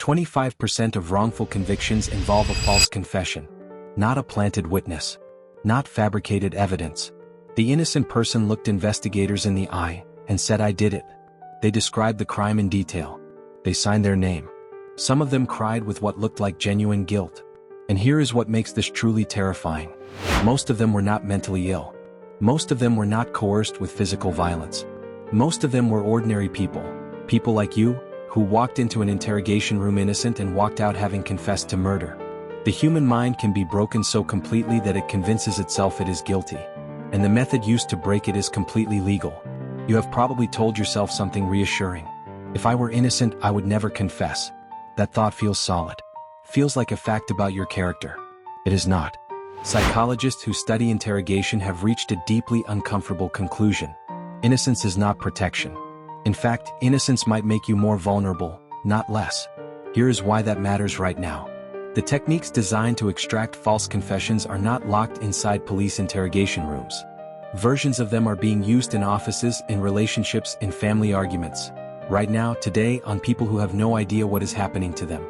25% of wrongful convictions involve a false confession, not a planted witness, not fabricated evidence. The innocent person looked investigators in the eye and said, "I did it." They described the crime in detail. They signed their name. Some of them cried with what looked like genuine guilt. And here is what makes this truly terrifying. Most of them were not mentally ill. Most of them were not coerced with physical violence. Most of them were ordinary people, people like you, who walked into an interrogation room innocent and walked out having confessed to murder. The human mind can be broken so completely that it convinces itself it is guilty. And the method used to break it is completely legal. You have probably told yourself something reassuring. If I were innocent, I would never confess. That thought feels solid. Feels like a fact about your character. It is not. Psychologists who study interrogation have reached a deeply uncomfortable conclusion. Innocence is not protection. In fact, innocence might make you more vulnerable, not less. Here is why that matters right now. The techniques designed to extract false confessions are not locked inside police interrogation rooms. Versions of them are being used in offices, in relationships, in family arguments. Right now, today, on people who have no idea what is happening to them.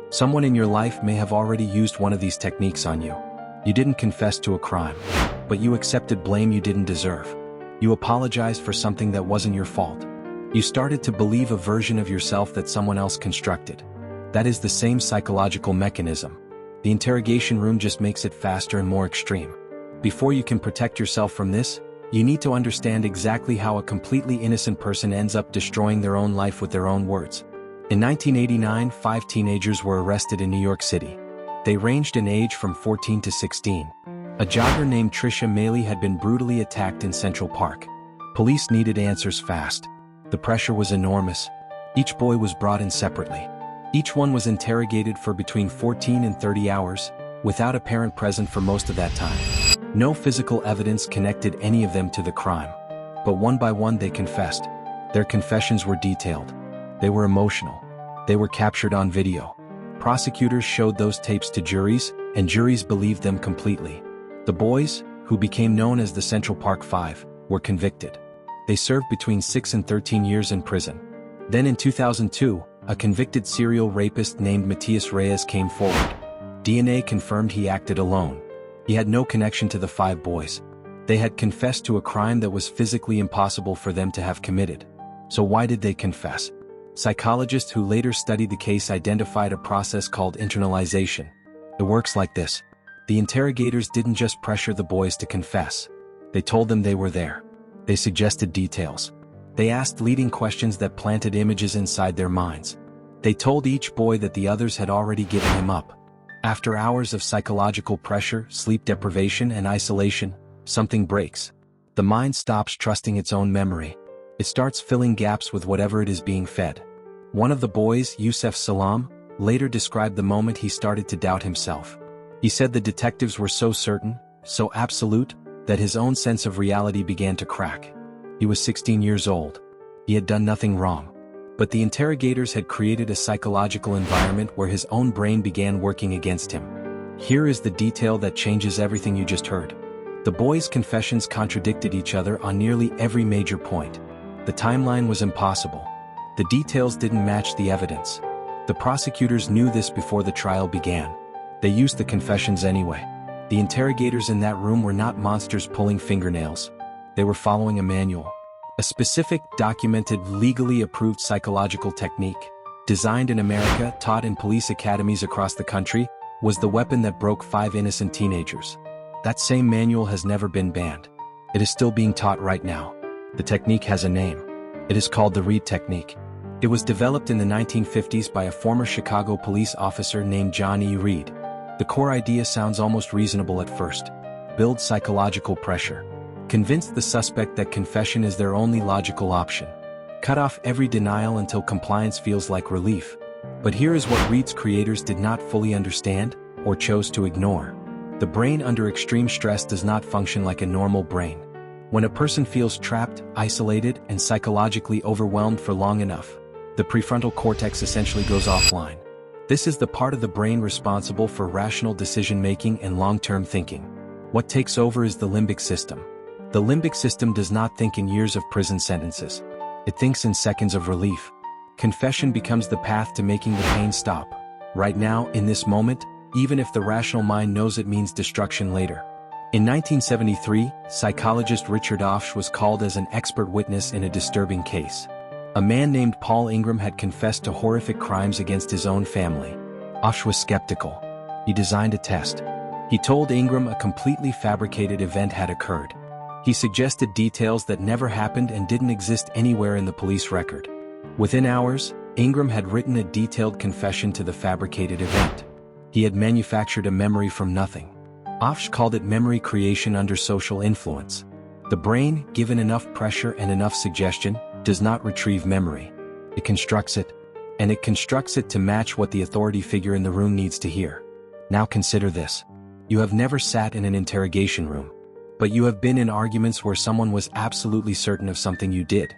Someone in your life may have already used one of these techniques on you. You didn't confess to a crime, but you accepted blame you didn't deserve. You apologized for something that wasn't your fault. You started to believe a version of yourself that someone else constructed. That is the same psychological mechanism. The interrogation room just makes it faster and more extreme. Before you can protect yourself from this, you need to understand exactly how a completely innocent person ends up destroying their own life with their own words. In 1989, 5 teenagers were arrested in New York City. They ranged in age from 14 to 16. A jogger named Trisha Maley had been brutally attacked in Central Park. Police needed answers fast. The pressure was enormous. Each boy was brought in separately. Each one was interrogated for between 14 and 30 hours, without a parent present for most of that time. No physical evidence connected any of them to the crime. But one by one they confessed. Their confessions were detailed. They were emotional. They were captured on video. Prosecutors showed those tapes to juries, and juries believed them completely. The boys, who became known as the Central Park Five, were convicted. They served between 6 and 13 years in prison. Then in 2002, a convicted serial rapist named Matias Reyes came forward. DNA confirmed he acted alone. He had no connection to the 5 boys. They had confessed to a crime that was physically impossible for them to have committed. So why did they confess? Psychologists who later studied the case identified a process called internalization. It works like this. The interrogators didn't just pressure the boys to confess. They told them they were there. They suggested details. They asked leading questions that planted images inside their minds. They told each boy that the others had already given him up. After hours of psychological pressure, sleep deprivation, and isolation, something breaks. The mind stops trusting its own memory. It starts filling gaps with whatever it is being fed. One of the boys, Yusef Salam, later described the moment he started to doubt himself. He said the detectives were so certain, so absolute, that his own sense of reality began to crack. He was 16 years old. He had done nothing wrong. But the interrogators had created a psychological environment where his own brain began working against him. Here is the detail that changes everything you just heard. The boys' confessions contradicted each other on nearly every major point. The timeline was impossible. The details didn't match the evidence. The prosecutors knew this before the trial began. They used the confessions anyway. The interrogators in that room were not monsters pulling fingernails. They were following a manual. A specific, documented, legally approved psychological technique, designed in America, taught in police academies across the country, was the weapon that broke 5 innocent teenagers. That same manual has never been banned. It is still being taught right now. The technique has a name. It is called the Reed technique. It was developed in the 1950s by a former Chicago police officer named John E. Reed. The core idea sounds almost reasonable at first. Build psychological pressure. Convince the suspect that confession is their only logical option. Cut off every denial until compliance feels like relief. But here is what Reed's creators did not fully understand, or chose to ignore. The brain under extreme stress does not function like a normal brain. When a person feels trapped, isolated, and psychologically overwhelmed for long enough, the prefrontal cortex essentially goes offline. This is the part of the brain responsible for rational decision-making and long-term thinking. What takes over is the limbic system. The limbic system does not think in years of prison sentences. It thinks in seconds of relief. Confession becomes the path to making the pain stop. Right now, in this moment, even if the rational mind knows it means destruction later. In 1973, psychologist Richard Offsch was called as an expert witness in a disturbing case. A man named Paul Ingram had confessed to horrific crimes against his own family. Offsch was skeptical. He designed a test. He told Ingram a completely fabricated event had occurred. He suggested details that never happened and didn't exist anywhere in the police record. Within hours, Ingram had written a detailed confession to the fabricated event. He had manufactured a memory from nothing. Offsch called it memory creation under social influence. The brain, given enough pressure and enough suggestion, does not retrieve memory. It constructs it. And it constructs it to match what the authority figure in the room needs to hear. Now consider this. You have never sat in an interrogation room. But you have been in arguments where someone was absolutely certain of something you did.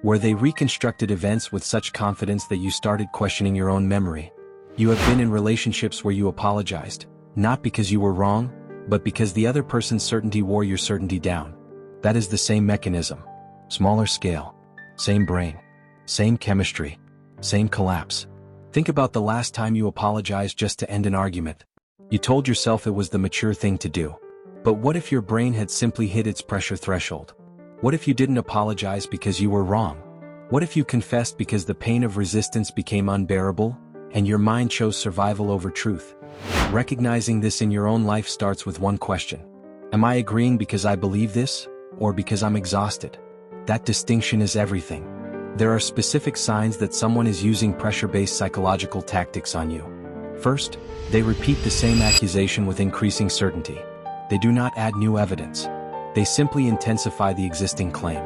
Where they reconstructed events with such confidence that you started questioning your own memory. You have been in relationships where you apologized, not because you were wrong, but because the other person's certainty wore your certainty down. That is the same mechanism. Smaller scale. Same brain. Same chemistry. Same collapse. Think about the last time you apologized just to end an argument. You told yourself it was the mature thing to do. But what if your brain had simply hit its pressure threshold? What if you didn't apologize because you were wrong? What if you confessed because the pain of resistance became unbearable, and your mind chose survival over truth? Recognizing this in your own life starts with one question. Am I agreeing because I believe this, or because I'm exhausted? That distinction is everything. There are specific signs that someone is using pressure-based psychological tactics on you. First, they repeat the same accusation with increasing certainty. They do not add new evidence. They simply intensify the existing claim.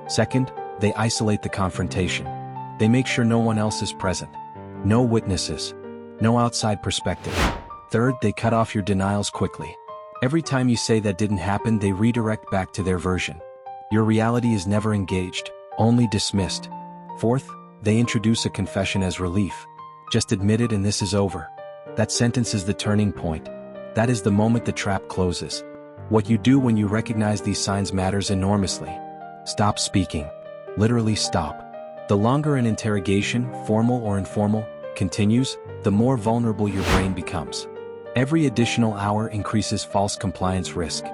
Second, they isolate the confrontation. They make sure no one else is present. No witnesses. No outside perspective. Third, they cut off your denials quickly. Every time you say that didn't happen, they redirect back to their version. Your reality is never engaged, only dismissed. Fourth, they introduce a confession as relief. Just admit it and this is over. That sentence is the turning point. That is the moment the trap closes. What you do when you recognize these signs matters enormously. Stop speaking. Literally stop. The longer an interrogation, formal or informal, continues, the more vulnerable your brain becomes. Every additional hour increases false compliance risk.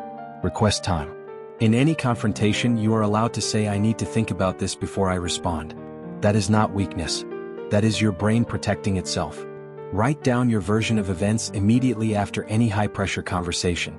Request time. In any confrontation, you are allowed to say, "I need to think about this before I respond." That is not weakness. That is your brain protecting itself. Write down your version of events immediately after any high-pressure conversation.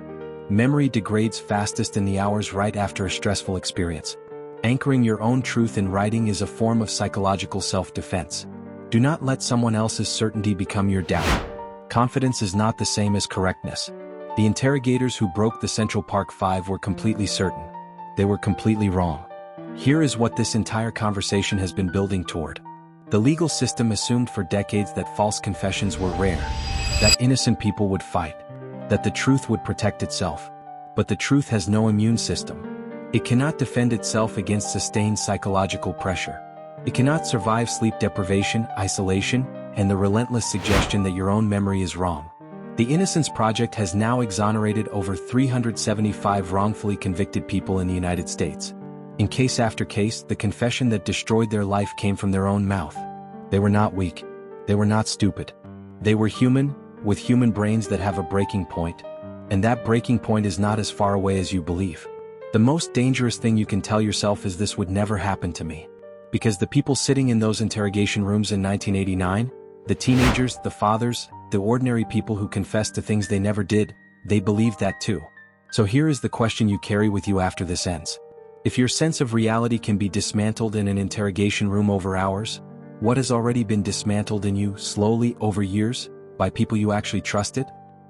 Memory degrades fastest in the hours right after a stressful experience. Anchoring your own truth in writing is a form of psychological self-defense. Do not let someone else's certainty become your doubt. Confidence is not the same as correctness. The interrogators who broke the Central Park Five were completely certain. They were completely wrong. Here is what this entire conversation has been building toward. The legal system assumed for decades that false confessions were rare, that innocent people would fight, that the truth would protect itself. But the truth has no immune system. It cannot defend itself against sustained psychological pressure. It cannot survive sleep deprivation, isolation, and the relentless suggestion that your own memory is wrong. The Innocence Project has now exonerated over 375 wrongfully convicted people in the United States. In case after case, the confession that destroyed their life came from their own mouth. They were not weak. They were not stupid. They were human, with human brains that have a breaking point. And that breaking point is not as far away as you believe. The most dangerous thing you can tell yourself is this would never happen to me. Because the people sitting in those interrogation rooms in 1989, the teenagers, the fathers, the ordinary people who confessed to things they never did, they believed that too. So here is the question you carry with you after this ends. If your sense of reality can be dismantled in an interrogation room over hours, what has already been dismantled in you slowly over years by people you actually trusted?